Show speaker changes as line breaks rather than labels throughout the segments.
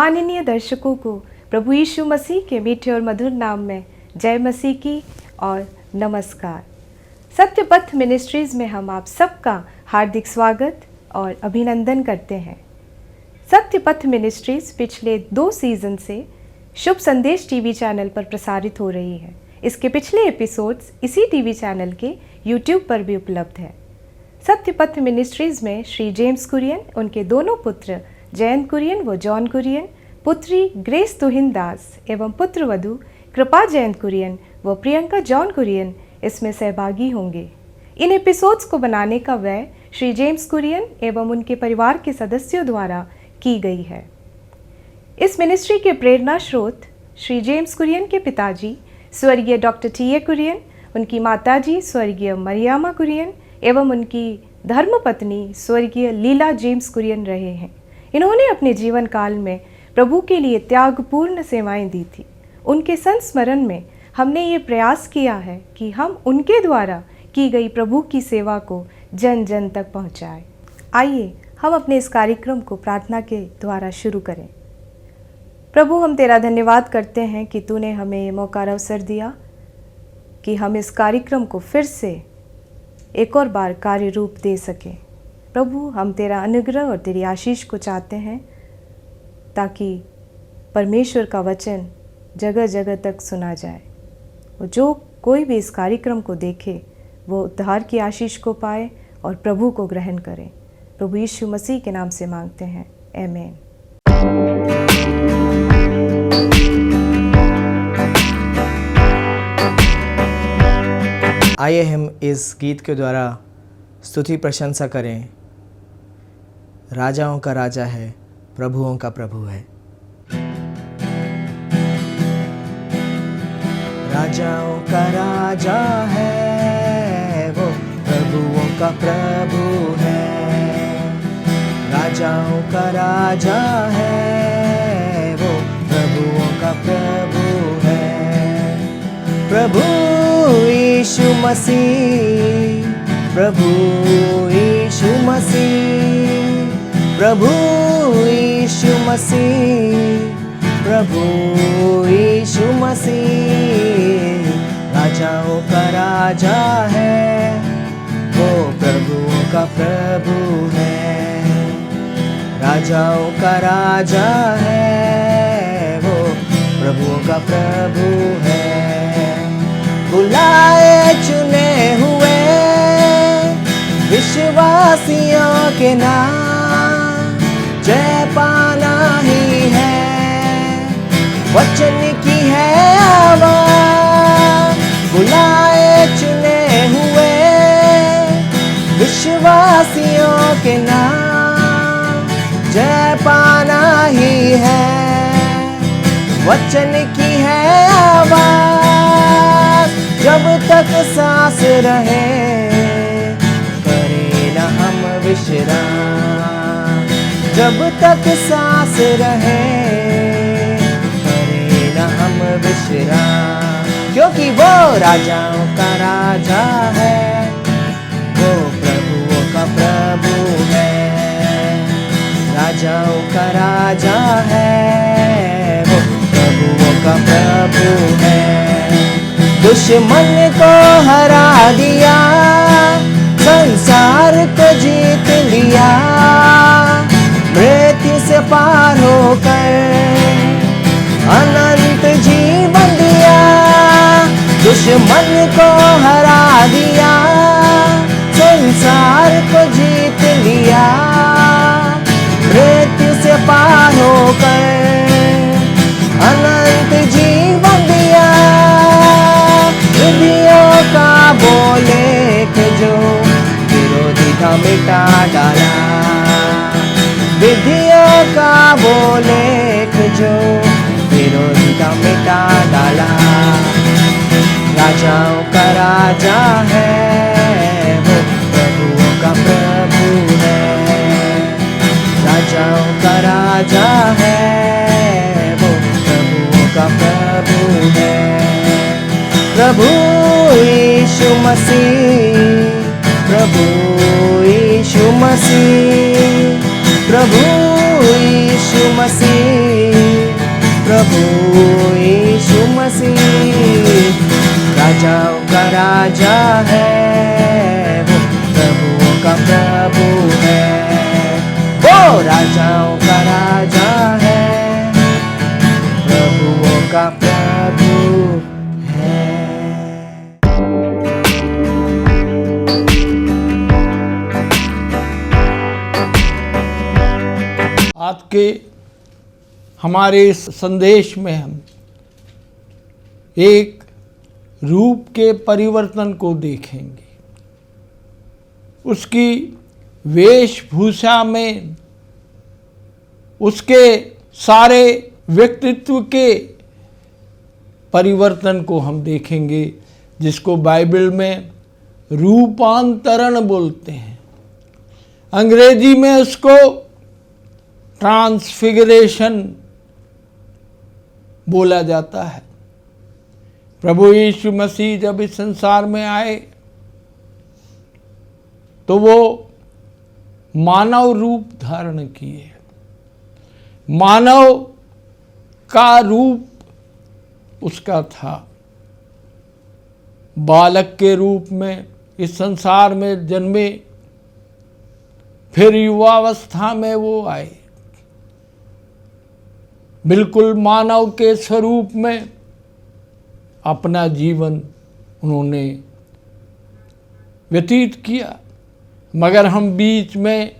माननीय दर्शकों को प्रभु यीशु मसीह के मीठे और मधुर नाम में जय मसीह की और नमस्कार। सत्यपथ मिनिस्ट्रीज़ में हम आप सबका हार्दिक स्वागत और अभिनंदन करते हैं। सत्यपथ मिनिस्ट्रीज़ पिछले 2 सीज़न से शुभ संदेश टीवी चैनल पर प्रसारित हो रही है। इसके पिछले एपिसोड्स इसी टीवी चैनल के यूट्यूब पर भी उपलब्ध है। सत्यपथ मिनिस्ट्रीज़ में श्री जेम्स कुरियन, उनके दोनों पुत्र जयंत कुरियन व जॉन कुरियन, पुत्री ग्रेस तुहिन दास एवं पुत्रवधू कृपा जयंत कुरियन व प्रियंका जॉन कुरियन इसमें सहभागी होंगे। इन एपिसोड्स को बनाने का व्यय श्री जेम्स कुरियन एवं उनके परिवार के सदस्यों द्वारा की गई है। इस मिनिस्ट्री के प्रेरणा स्रोत श्री जेम्स कुरियन के पिताजी स्वर्गीय डॉक्टर टी ए कुरियन, उनकी माताजी स्वर्गीय मरियामा कुरियन एवं उनकी धर्मपत्नी स्वर्गीय लीला जेम्स कुरियन रहे हैं। इन्होंने अपने जीवन काल में प्रभु के लिए त्यागपूर्ण सेवाएं दी थी। उनके संस्मरण में हमने ये प्रयास किया है कि हम उनके द्वारा की गई प्रभु की सेवा को जन जन तक पहुंचाएं। आइए हम अपने इस कार्यक्रम को प्रार्थना के द्वारा शुरू करें। प्रभु, हम तेरा धन्यवाद करते हैं कि तूने हमें ये मौका और अवसर दिया कि हम इस कार्यक्रम को फिर से एक और बार कार्य रूप दे सकें। प्रभु, हम तेरा अनुग्रह और तेरी आशीष को चाहते हैं ताकि परमेश्वर का वचन जगह जगह तक सुना जाए और जो कोई भी इस कार्यक्रम को देखे वो उद्धार की आशीष को पाए और प्रभु को ग्रहण करें। प्रभु यीशु मसीह के नाम से मांगते हैं, आमीन।
आइए हम इस गीत के द्वारा स्तुति प्रशंसा करें। राजाओं का राजा है, प्रभुओं का प्रभु है। राजाओं का राजा है, वो प्रभुओं का प्रभु है। राजाओं का राजा है, वो प्रभुओं का प्रभु है। प्रभु यीशु मसीह, प्रभु यीशु मसीह, प्रभु यीशु मसीह, प्रभु यीशु मसीह। राजाओं का राजा है, वो प्रभुओं का प्रभु है। राजाओं का राजा है, वो प्रभुओं का प्रभु है। बुलाए चुने हुए विश्वासियों के नाम जय पाना ही है। वचन की है आवाज, बुलाए चुने हुए विश्वासियों के नाम जय पाना ही है। वचन की है आवाज, जब तक सांस रहे करे न हम विश्राम। जब तक सांस रहे करे न हम विश्राम। क्योंकि वो राजाओं का राजा है, वो प्रभुओं का प्रभु है। राजाओं का राजा है, वो प्रभुओं का प्रभु है। दुश्मन को हरा दिया, संसार को जीत लिया। मृत्यु से पार होकर अनंत जीवन दिया। दुश्मन को हरा दिया, संसार को जीत लिया। मृत्यु से पार होकर अनंत जीवन दिया। विधियों का बोलेख जो विरोधी का मिटा डाला। विधियों का बोलेख जो विरोधी का मिटा डाला। राजाओं का राजा है, वो प्रभुओं का प्रभु है। राजाओं का राजा है, वो प्रभुओं का प्रभु है। प्रभु यीशु मसीह, प्रभु यीशु मसीह, प्रभु यीशु मसीह, प्रभु यीशु मसीह राजाओं का राजा है, वो प्रभुओं का प्रभु है, वो राजाओं का राजा है, प्रभुओं का प्रभु है।
आज के हमारे इस संदेश में हम एक रूप के परिवर्तन को देखेंगे। उसकी वेशभूषा में उसके सारे व्यक्तित्व के परिवर्तन को हम देखेंगे, जिसको बाइबल में रूपांतरण बोलते हैं। अंग्रेजी में उसको ट्रांसफिगरेशन बोला जाता है। प्रभु यीशु मसीह जब इस संसार में आए तो वो मानव रूप धारण किए। मानव का रूप उसका था। बालक के रूप में इस संसार में जन्मे, फिर युवावस्था में वो आए। बिल्कुल मानव के स्वरूप में अपना जीवन उन्होंने व्यतीत किया। मगर हम बीच में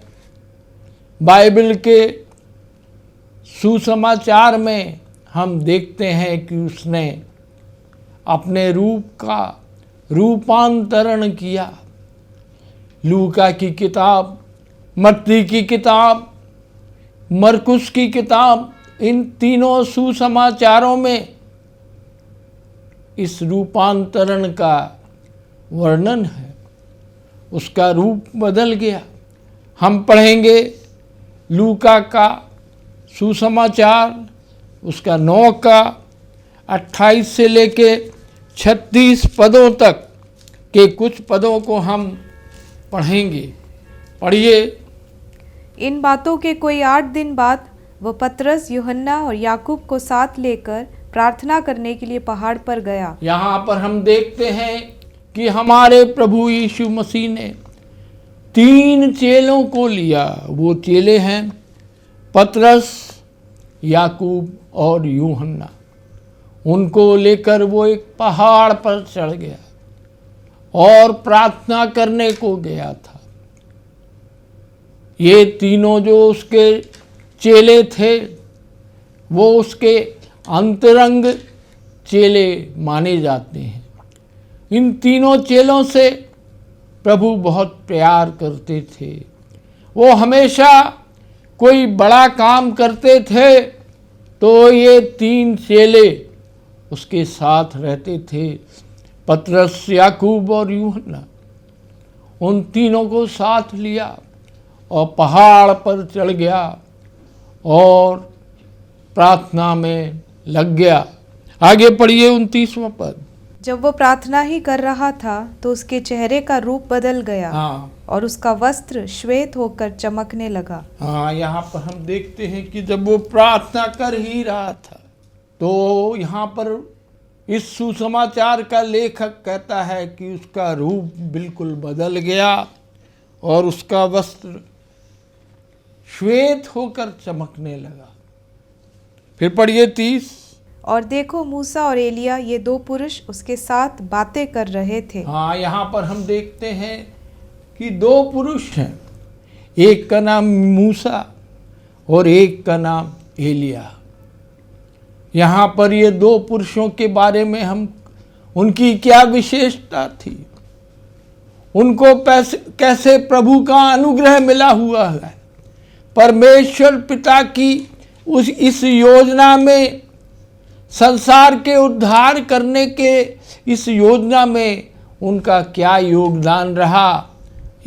बाइबल के सुसमाचार में हम देखते हैं कि उसने अपने रूप का रूपांतरण किया। लूका की किताब, मत्ती की किताब, मरकुस की किताब, इन तीनों सुसमाचारों में इस रूपांतरण का वर्णन है। उसका रूप बदल गया। हम पढ़ेंगे लूका का सुसमाचार, उसका 9 का 28 से लेके 36 पदों तक के कुछ पदों को हम पढ़ेंगे। पढ़िए।
इन बातों के कोई 8 दिन बाद वह पतरस, यूहन्ना और याकूब को साथ लेकर प्रार्थना करने के लिए पहाड़ पर गया।
यहाँ पर हम देखते हैं कि हमारे प्रभु यीशु मसीह ने 3 चेलों को लिया। वो चेले हैं पतरस, याकूब और यूहन्ना। उनको लेकर वो एक पहाड़ पर चढ़ गया और प्रार्थना करने को गया था। ये तीनों जो उसके चेले थे वो उसके अंतरंग चेले माने जाते हैं। इन तीनों चेलों से प्रभु बहुत प्यार करते थे। वो हमेशा कोई बड़ा काम करते थे तो ये 3 चेले उसके साथ रहते थे, पतरस, याकूब और यूहन्ना। उन तीनों को साथ लिया और पहाड़ पर चढ़ गया और प्रार्थना में लग गया। आगे पढ़िए 29वां पद।
जब वो प्रार्थना ही कर रहा था तो उसके चेहरे का रूप बदल गया।
हाँ,
और उसका वस्त्र श्वेत होकर चमकने लगा।
हाँ, यहाँ पर हम देखते हैं कि जब वो प्रार्थना कर ही रहा था तो यहाँ पर इस सुसमाचार का लेखक कहता है कि उसका रूप बिल्कुल बदल गया और उसका वस्त्र श्वेत होकर चमकने लगा। फिर पढ़िए 30।
और देखो, मूसा और एलिया ये 2 पुरुष उसके साथ बातें कर रहे थे।
हाँ, यहाँ पर हम देखते हैं कि 2 पुरुष हैं। एक का नाम मूसा और एक का नाम एलिया। यहाँ पर ये 2 पुरुषों के बारे में हम उनकी क्या विशेषता थी, उनको कैसे प्रभु का अनुग्रह मिला हुआ है। परमेश्वर पिता की इस योजना में, संसार के उद्धार करने के इस योजना में उनका क्या योगदान रहा,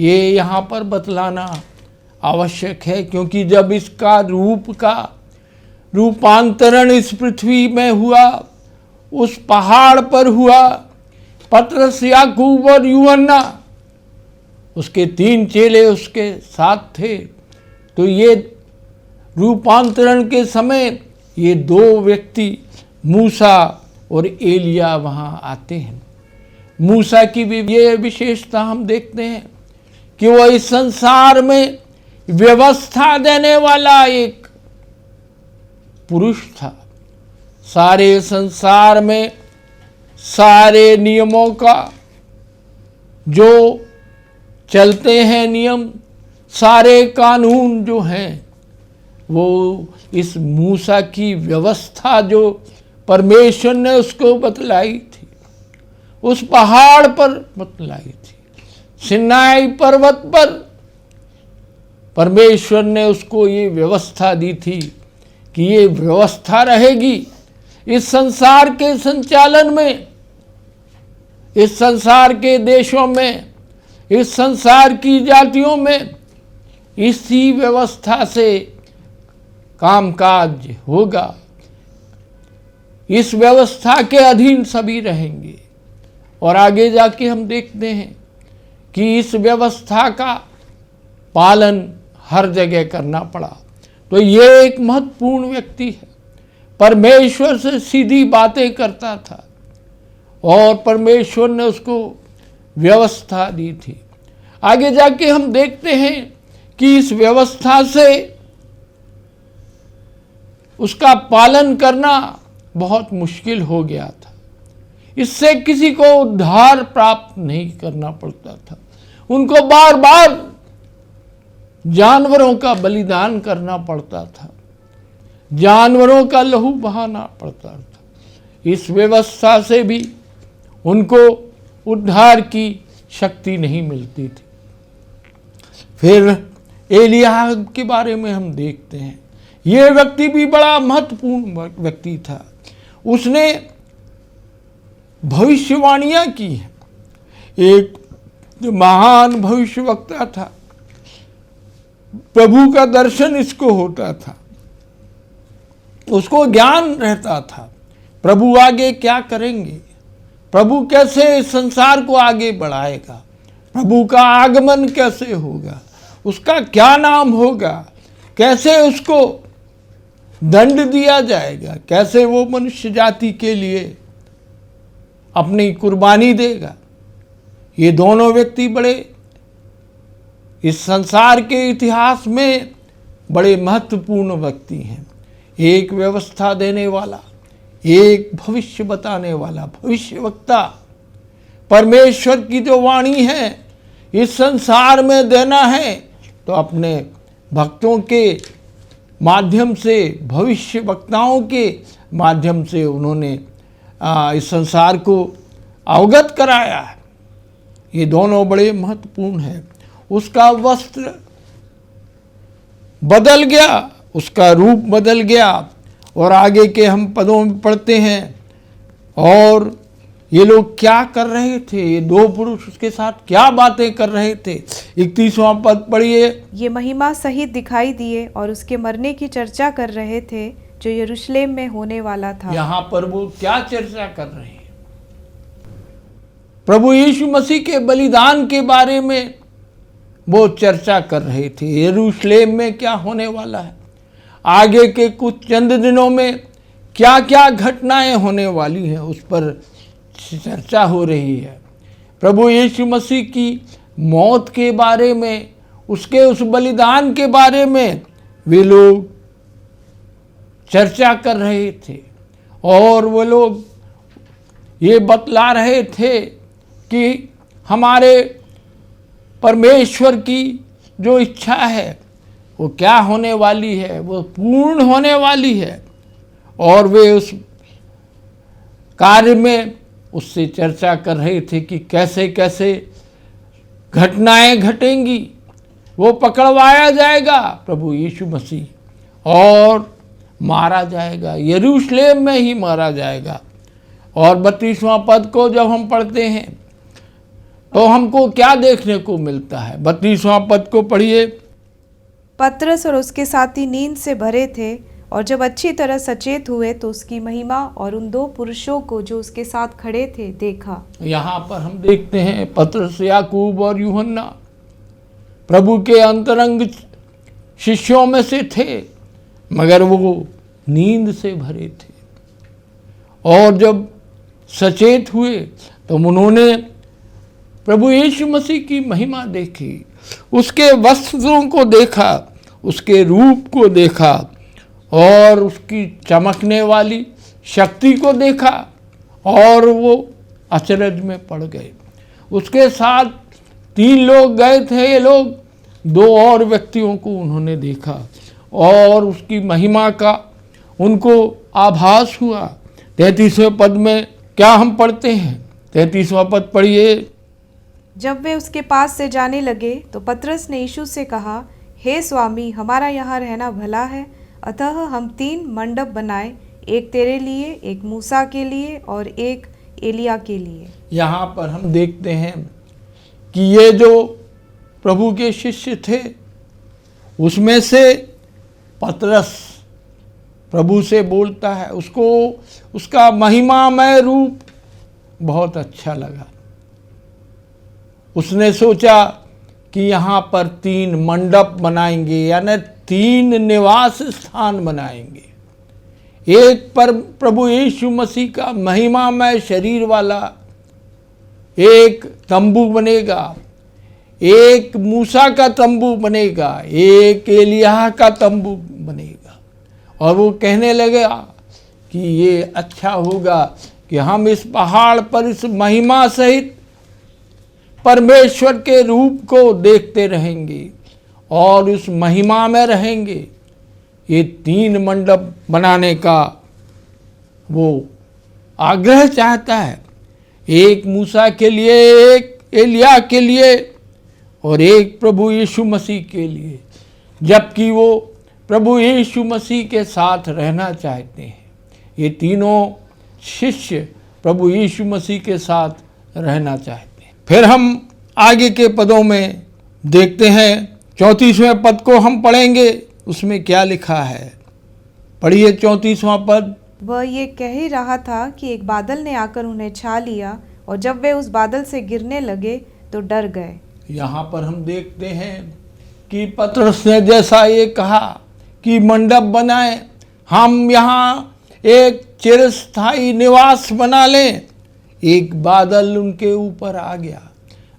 ये यहाँ पर बतलाना आवश्यक है। क्योंकि जब इसका रूपांतरण इस पृथ्वी में हुआ, उस पहाड़ पर हुआ, पतरस, याकूब और यूहन्ना, उसके 3 चेले उसके साथ थे, तो ये रूपांतरण के समय ये दो व्यक्ति मूसा और एलिया वहाँ आते हैं। मूसा की भी ये विशेषता हम देखते हैं कि वह इस संसार में व्यवस्था देने वाला एक पुरुष था। सारे संसार में सारे नियमों का जो चलते हैं नियम, सारे कानून जो हैं, वो इस मूसा की व्यवस्था जो परमेश्वर ने उसको बतलाई थी, उस पहाड़ पर बतलाई थी। सिनाई पर्वत पर परमेश्वर ने उसको ये व्यवस्था दी थी कि ये व्यवस्था रहेगी इस संसार के संचालन में, इस संसार के देशों में, इस संसार की जातियों में। इसी व्यवस्था से कामकाज होगा, इस व्यवस्था के अधीन सभी रहेंगे। और आगे जाके हम देखते हैं कि इस व्यवस्था का पालन हर जगह करना पड़ा। तो ये एक महत्वपूर्ण व्यक्ति है, परमेश्वर से सीधी बातें करता था और परमेश्वर ने उसको व्यवस्था दी थी। आगे जाके हम देखते हैं कि इस व्यवस्था से उसका पालन करना बहुत मुश्किल हो गया था। इससे किसी को उद्धार प्राप्त नहीं करना पड़ता था। उनको बार बार जानवरों का बलिदान करना पड़ता था, जानवरों का लहू बहाना पड़ता था। इस व्यवस्था से भी उनको उद्धार की शक्ति नहीं मिलती थी। फिर एलिया के बारे में हम देखते हैं। यह व्यक्ति भी बड़ा महत्वपूर्ण व्यक्ति था। उसने भविष्यवाणियां की हैं। एक महान भविष्यवक्ता था। प्रभु का दर्शन इसको होता था, उसको ज्ञान रहता था प्रभु आगे क्या करेंगे, प्रभु कैसे संसार को आगे बढ़ाएगा, प्रभु का आगमन कैसे होगा, उसका क्या नाम होगा, कैसे उसको दंड दिया जाएगा, कैसे वो मनुष्य जाति के लिए अपनी कुर्बानी देगा। ये दोनों व्यक्ति बड़े इस संसार के इतिहास में बड़े महत्वपूर्ण व्यक्ति हैं। एक व्यवस्था देने वाला, एक भविष्य बताने वाला भविष्यवक्ता। परमेश्वर की जो वाणी है इस संसार में देना है तो अपने भक्तों के माध्यम से, भविष्यवक्ताओं के माध्यम से उन्होंने इस संसार को अवगत कराया है। ये दोनों बड़े महत्वपूर्ण हैं। उसका वस्त्र बदल गया, उसका रूप बदल गया। और आगे के हम पदों में पढ़ते हैं और ये लोग क्या कर रहे थे, ये दो पुरुष उसके साथ क्या बातें कर रहे थे। 31वां पद पढ़िए।
ये महिमा सहित दिखाई दिए और उसके मरने की चर्चा कर रहे थे जो यरूशलेम में होने वाला था।
यहाँ पर वो क्या चर्चा कर रहे हैं? प्रभु यीशु मसीह के बलिदान के बारे में वो चर्चा कर रहे थे। यरूशलेम में क्या होने वाला है, आगे के कुछ चंद दिनों में क्या क्या घटनाएं होने वाली हैं, उस पर चर्चा हो रही है। प्रभु यीशु मसीह की मौत के बारे में, उसके उस बलिदान के बारे में वे लोग चर्चा कर रहे थे और वो लोग ये बतला रहे थे कि हमारे परमेश्वर की जो इच्छा है वो क्या होने वाली है, वो पूर्ण होने वाली है। और वे उस कार्य में उससे चर्चा कर रहे थे कि कैसे कैसे घटनाएं घटेंगी। वो पकड़वाया जाएगा प्रभु यीशु मसीह और मारा जाएगा, यरूशलेम में ही मारा जाएगा। और 32वां पद को जब हम पढ़ते हैं तो हमको क्या देखने को मिलता है? 32वां पद को पढ़िए।
पतरस और उसके साथी नींद से भरे थे और जब अच्छी तरह सचेत हुए तो उसकी महिमा और उन दो पुरुषों को जो उसके साथ खड़े थे देखा।
यहाँ पर हम देखते हैं पतरस, याकूब और यूहन्ना प्रभु के अंतरंग शिष्यों में से थे, मगर वो नींद से भरे थे। और जब सचेत हुए तो उन्होंने प्रभु यीशु मसीह की महिमा देखी, उसके वस्त्रों को देखा, उसके रूप को देखा और उसकी चमकने वाली शक्ति को देखा और वो अचरज में पड़ गए। उसके साथ 3 लोग गए थे, ये लोग 2 और व्यक्तियों को उन्होंने देखा और उसकी महिमा का उनको आभास हुआ। 33वें पद में क्या हम पढ़ते हैं? 33वां पद पढ़िए।
जब वे उसके पास से जाने लगे तो पतरस ने यीशु से कहा, हे स्वामी, हमारा यहाँ रहना भला है। अतः हम 3 मंडप बनाए, एक तेरे लिए, एक मूसा के लिए और एक एलिया के लिए।
यहाँ पर हम देखते हैं कि ये जो प्रभु के शिष्य थे उसमें से पतरस प्रभु से बोलता है, उसको उसका महिमामय रूप बहुत अच्छा लगा। उसने सोचा कि यहाँ पर 3 मंडप बनाएंगे, यानी 3 निवास स्थान बनाएंगे। एक पर प्रभु यीशु मसीह का महिमामय शरीर वाला एक तंबू बनेगा, एक मूसा का तंबू बनेगा, एक एलिय्याह का तंबू बनेगा। और वो कहने लगा कि ये अच्छा होगा कि हम इस पहाड़ पर इस महिमा सहित परमेश्वर के रूप को देखते रहेंगे और उस महिमा में रहेंगे। ये 3 मंडप बनाने का वो आग्रह चाहता है, एक मूसा के लिए, एक एलिय्याह के लिए और एक प्रभु यीशु मसीह के लिए, जबकि वो प्रभु यीशु मसीह के साथ रहना चाहते हैं। ये तीनों शिष्य प्रभु यीशु मसीह के साथ रहना चाहते हैं। फिर हम आगे के पदों में देखते हैं, 34वें पद को हम पढ़ेंगे, उसमें क्या लिखा है? पढ़िए 34वां पद।
वह ये कह ही रहा था कि एक बादल ने आकर उन्हें छा लिया और जब वे उस बादल से गिरने लगे तो डर गए।
यहाँ पर हम देखते हैं कि पतरस ने जैसा ये कहा कि मंडप बनाए, हम यहाँ एक चिरस्थायी निवास बना लें, एक बादल उनके ऊपर आ गया।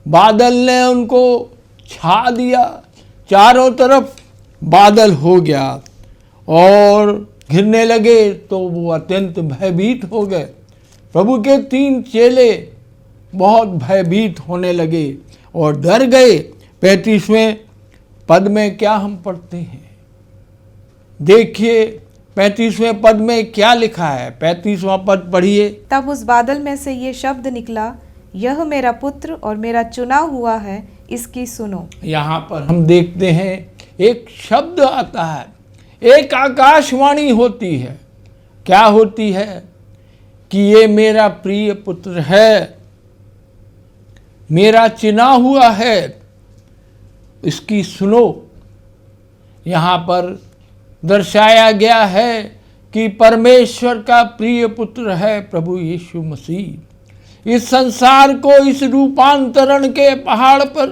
बादल ने उनको छा दिया, चारों तरफ बादल हो गया और घिरने लगे तो वो अत्यंत भयभीत हो गए। प्रभु के 3 चेले बहुत भयभीत होने लगे और डर गए। 35वें पद में क्या हम पढ़ते हैं? देखिए 35वें पद में क्या लिखा है। 35वां पद पढ़िए।
तब उस बादल में से ये शब्द निकला, यह मेरा पुत्र और मेरा चुना हुआ है, इसकी सुनो।
यहाँ पर हम देखते हैं एक शब्द आता है, एक आकाशवाणी होती है। क्या होती है? कि ये मेरा प्रिय पुत्र है, मेरा चुना हुआ है, इसकी सुनो। यहाँ पर दर्शाया गया है कि परमेश्वर का प्रिय पुत्र है प्रभु यीशु मसीह। इस संसार को इस रूपांतरण के पहाड़ पर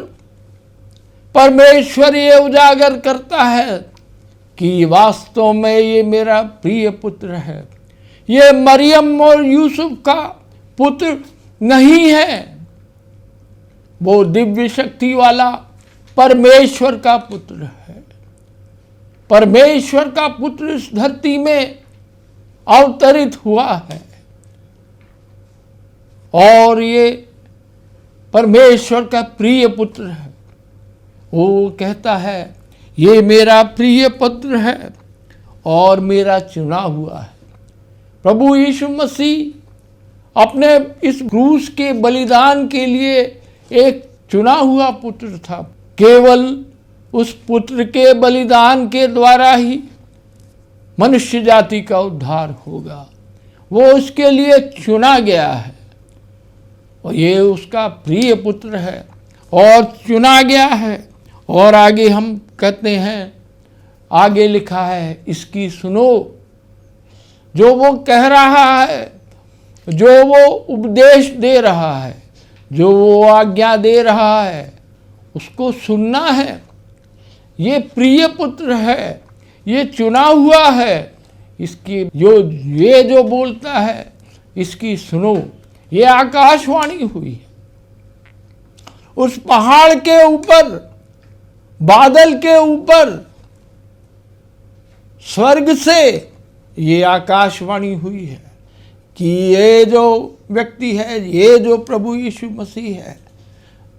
परमेश्वर ये उजागर करता है कि वास्तव में ये मेरा प्रिय पुत्र है। ये मरियम और यूसुफ का पुत्र नहीं है, वो दिव्य शक्ति वाला परमेश्वर का पुत्र है। परमेश्वर का पुत्र इस धरती में अवतरित हुआ है और ये परमेश्वर का प्रिय पुत्र है। वो कहता है ये मेरा प्रिय पुत्र है और मेरा चुना हुआ है। प्रभु यीशु मसीह अपने इस क्रूस के बलिदान के लिए एक चुना हुआ पुत्र था। केवल उस पुत्र के बलिदान के द्वारा ही मनुष्य जाति का उद्धार होगा। वो उसके लिए चुना गया है और ये उसका प्रिय पुत्र है और चुना गया है। और आगे हम कहते हैं, आगे लिखा है, इसकी सुनो। जो वो कह रहा है, जो वो उपदेश दे रहा है, जो वो आज्ञा दे रहा है, उसको सुनना है। ये प्रिय पुत्र है, ये चुना हुआ है, इसकी ये जो बोलता है इसकी सुनो। ये आकाशवाणी हुई है। उस पहाड़ के ऊपर, बादल के ऊपर, स्वर्ग से ये आकाशवाणी हुई है कि ये जो व्यक्ति है, ये जो प्रभु यीशु मसीह है,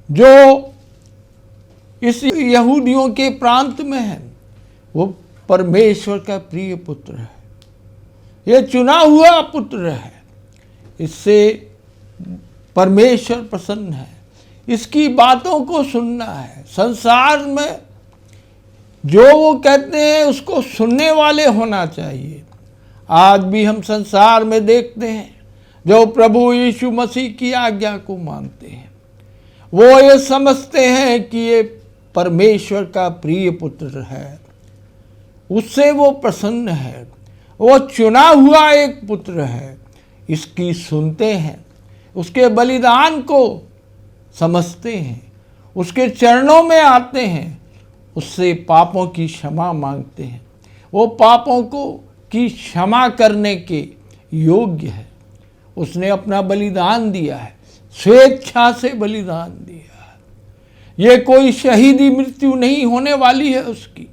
जो इस यहूदियों के प्रांत में है, वो परमेश्वर का प्रिय पुत्र है। ये चुना हुआ पुत्र है। इससे परमेश्वर प्रसन्न है। इसकी बातों को सुनना है। संसार में जो वो कहते हैं उसको सुनने वाले होना चाहिए। आज भी हम संसार में देखते हैं जो प्रभु यीशु मसीह की आज्ञा को मानते हैं, वो ये समझते हैं कि ये परमेश्वर का प्रिय पुत्र है, उससे वो प्रसन्न है, वो चुना हुआ एक पुत्र है। इसकी सुनते हैं, उसके बलिदान को समझते हैं, उसके चरणों में आते हैं, उससे पापों की क्षमा मांगते हैं। वो पापों को की क्षमा करने के योग्य है। उसने अपना बलिदान दिया है, स्वेच्छा से बलिदान दिया है। ये कोई शहीदी मृत्यु नहीं होने वाली है उसकी,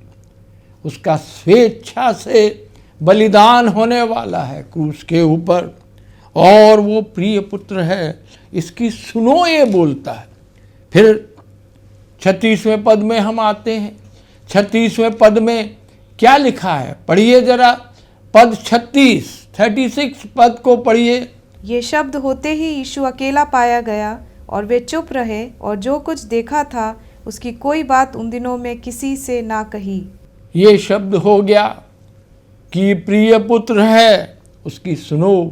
उसका स्वेच्छा से बलिदान होने वाला है क्रूस के ऊपर। और वो प्रिय पुत्र है, इसकी सुनो ये बोलता है। फिर 36वें पद में हम आते हैं। 36वें पद में क्या लिखा है, पढ़िए जरा पद 36 पद को पढ़िए।
ये शब्द होते ही यीशु अकेला पाया गया और वे चुप रहे, और जो कुछ देखा था उसकी कोई बात उन दिनों में किसी से ना कही।
ये शब्द हो गया कि प्रिय पुत्र है, उसकी सुनो।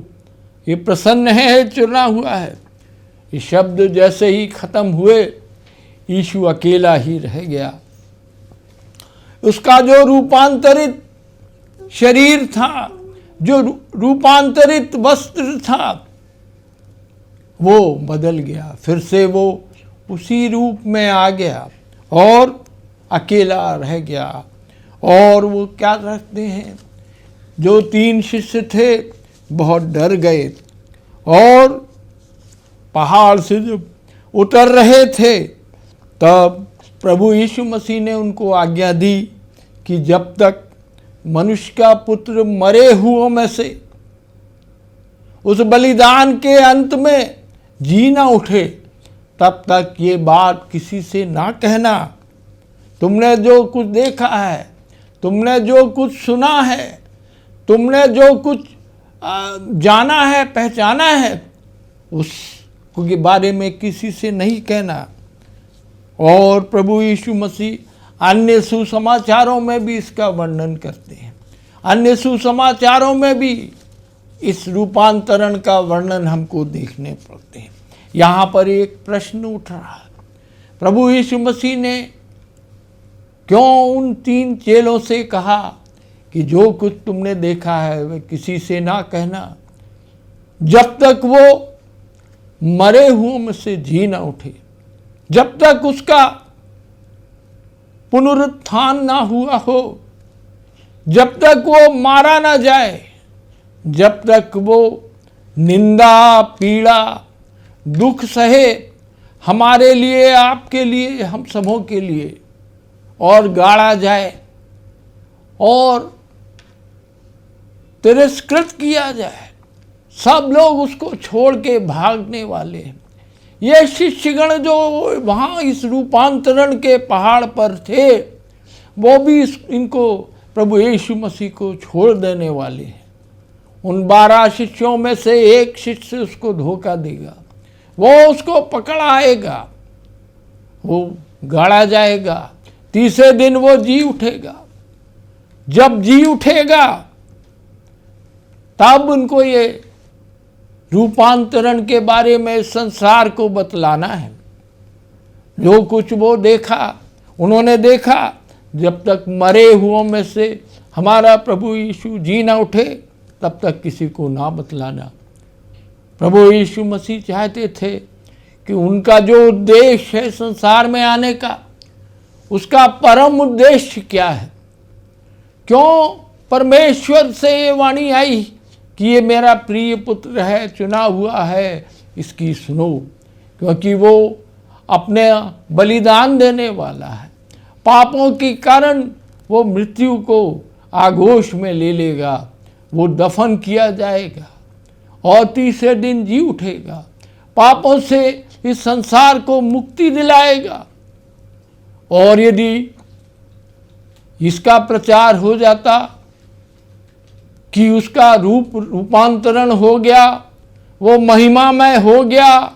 ये प्रसन्न है, चुना हुआ है। ये शब्द जैसे ही खत्म हुए, यीशु अकेला ही रह गया। उसका जो रूपांतरित शरीर था, जो रूपांतरित वस्त्र था, वो बदल गया। फिर से वो उसी रूप में आ गया और अकेला रह गया। और वो क्या रखते हैं, जो 3 शिष्य थे बहुत डर गए और पहाड़ से जब उतर रहे थे तब प्रभु यीशु मसीह ने उनको आज्ञा दी कि जब तक मनुष्य का पुत्र मरे हुओं में से उस बलिदान के अंत में जी ना उठे, तब तक ये बात किसी से ना कहना। तुमने जो कुछ देखा है, तुमने जो कुछ सुना है, तुमने जो कुछ जाना है, पहचाना है, उसके बारे में किसी से नहीं कहना। और प्रभु यीशु मसीह अन्य सुसमाचारों में भी इसका वर्णन करते हैं। अन्य सुसमाचारों में भी इस रूपांतरण का वर्णन हमको देखने पड़ते हैं। यहाँ पर एक प्रश्न उठ रहा है, प्रभु यीशु मसीह ने क्यों उन 3 चेलों से कहा कि जो कुछ तुमने देखा है वह किसी से ना कहना, जब तक वो मरे हुओं में से जी ना उठे, जब तक उसका पुनरुत्थान ना हुआ हो, जब तक वो मारा ना जाए, जब तक वो निंदा, पीड़ा, दुख सहे हमारे लिए, आपके लिए, हम सबों के लिए, और गाड़ा जाए और तिरस्कृत किया जाए। सब लोग उसको छोड़ के भागने वाले हैं। ये शिष्यगण जो वहाँ इस रूपांतरण के पहाड़ पर थे, वो भी इनको प्रभु यीशु मसीह को छोड़ देने वाले हैं। उन 12 शिष्यों में से एक शिष्य उसको धोखा देगा, वो उसको पकड़ाएगा, वो गाड़ा जाएगा, तीसरे दिन वो जी उठेगा। जब जी उठेगा तब उनको ये रूपांतरण के बारे में संसार को बतलाना है। जो कुछ वो देखा, उन्होंने देखा, जब तक मरे हुओं में से हमारा प्रभु यीशु जी ना उठे तब तक किसी को ना बतलाना। प्रभु यीशु मसीह चाहते थे कि उनका जो उद्देश्य है संसार में आने का, उसका परम उद्देश्य क्या है, क्यों परमेश्वर से ये वाणी आई कि ये मेरा प्रिय पुत्र है, चुना हुआ है, इसकी सुनो, क्योंकि वो अपने बलिदान देने वाला है। पापों के कारण वो मृत्यु को आगोश में ले लेगा, वो दफन किया जाएगा और तीसरे दिन जी उठेगा, पापों से इस संसार को मुक्ति दिलाएगा। और यदि इसका प्रचार हो जाता कि उसका रूपांतरण हो गया, वो महिमामय हो गया,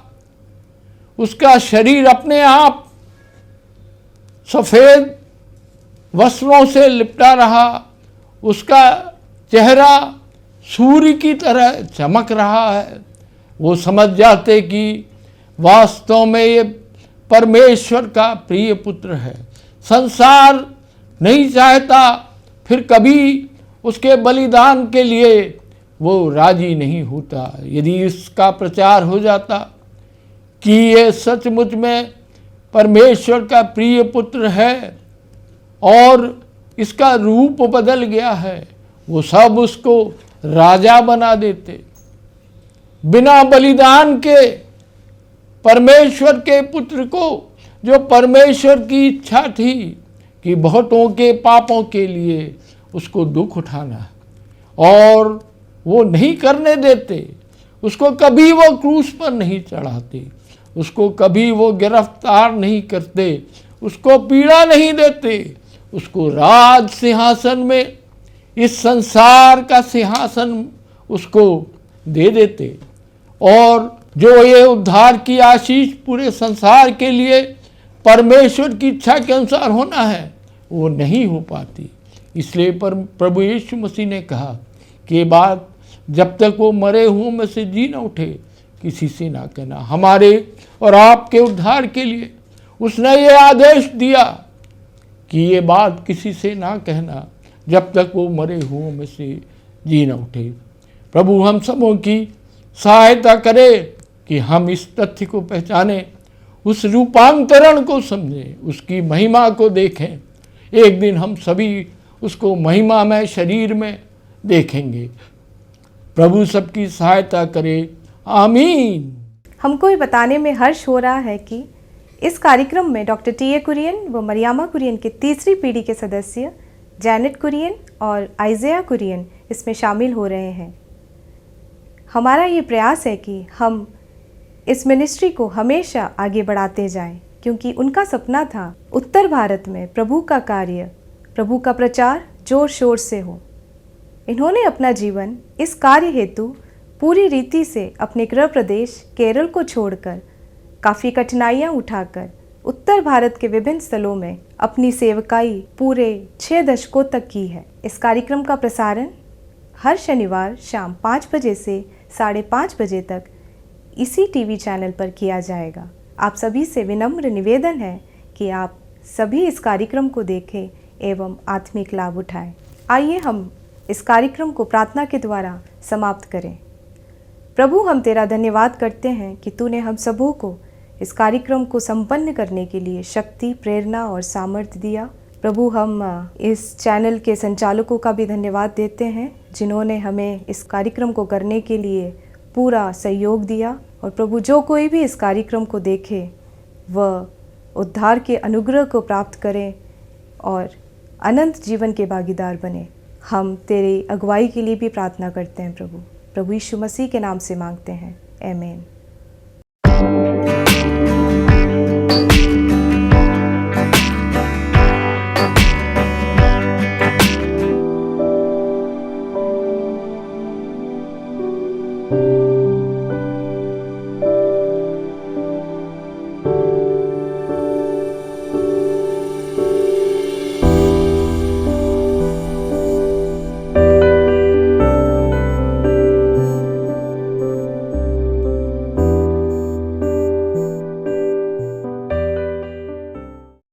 उसका शरीर अपने आप सफ़ेद वस्त्रों से लिपटा रहा, उसका चेहरा सूर्य की तरह चमक रहा है, वो समझ जाते कि वास्तव में ये परमेश्वर का प्रिय पुत्र है। संसार नहीं चाहता, फिर कभी उसके बलिदान के लिए वो राजी नहीं होता। यदि इसका प्रचार हो जाता कि ये सचमुच में परमेश्वर का प्रिय पुत्र है और इसका रूप बदल गया है, वो सब उसको राजा बना देते। बिना बलिदान के परमेश्वर के पुत्र को, जो परमेश्वर की इच्छा थी कि बहुतों के पापों के लिए उसको दुख उठाना है, और वो नहीं करने देते। उसको कभी वो क्रूस पर नहीं चढ़ाते, उसको कभी वो गिरफ्तार नहीं करते, उसको पीड़ा नहीं देते, उसको राज सिंहासन में, इस संसार का सिंहासन उसको दे देते। और जो ये उद्धार की आशीष पूरे संसार के लिए परमेश्वर की इच्छा के अनुसार होना है, वो नहीं हो पाती। इसलिए प्रभु यीशु मसीह ने कहा कि ये बात जब तक वो मरे हुओं में से जी न उठे, किसी से ना कहना। हमारे और आपके उद्धार के लिए उसने ये आदेश दिया कि ये बात किसी से ना कहना जब तक वो मरे हुओं में से जी न उठे। प्रभु हम सबों की सहायता करे कि हम इस तथ्य को पहचानें, उस रूपांतरण को समझें, उसकी महिमा को देखें। एक दिन हम सभी उसको महिमामय शरीर में देखेंगे। प्रभु सबकी सहायता करे, आमीन।
हमको ये बताने में हर्ष हो रहा है कि इस कार्यक्रम में डॉक्टर टी.ए. कुरियन व मरियामा कुरियन के तीसरी पीढ़ी के सदस्य जैनेट कुरियन और आइज़िया कुरियन इसमें शामिल हो रहे हैं। हमारा ये प्रयास है कि हम इस मिनिस्ट्री को हमेशा आगे बढ़ाते जाएं, क्योंकि उनका सपना था उत्तर भारत में प्रभु का कार्य, प्रभु का प्रचार जोर शोर से हो। इन्होंने अपना जीवन इस कार्य हेतु पूरी रीति से अपने गृह प्रदेश केरल को छोड़कर काफ़ी कठिनाइयाँ उठाकर उत्तर भारत के विभिन्न स्थलों में अपनी सेवकाई पूरे 6 दशकों तक की है। इस कार्यक्रम का प्रसारण हर शनिवार शाम 5 बजे से 5:30 बजे तक इसी टीवी चैनल पर किया जाएगा। आप सभी से विनम्र निवेदन है कि आप सभी इस कार्यक्रम को देखें एवं आत्मिक लाभ उठाएं। आइए हम इस कार्यक्रम को प्रार्थना के द्वारा समाप्त करें। प्रभु, हम तेरा धन्यवाद करते हैं कि तूने हम सबों को इस कार्यक्रम को संपन्न करने के लिए शक्ति, प्रेरणा और सामर्थ्य दिया। प्रभु, हम इस चैनल के संचालकों का भी धन्यवाद देते हैं जिन्होंने हमें इस कार्यक्रम को करने के लिए पूरा सहयोग दिया। और प्रभु, जो कोई भी इस कार्यक्रम को देखे वह उद्धार के अनुग्रह को प्राप्त करें और अनंत जीवन के भागीदार बने। हम तेरी अगुवाई के लिए भी प्रार्थना करते हैं प्रभु यीशु मसीह के नाम से मांगते हैं, आमीन।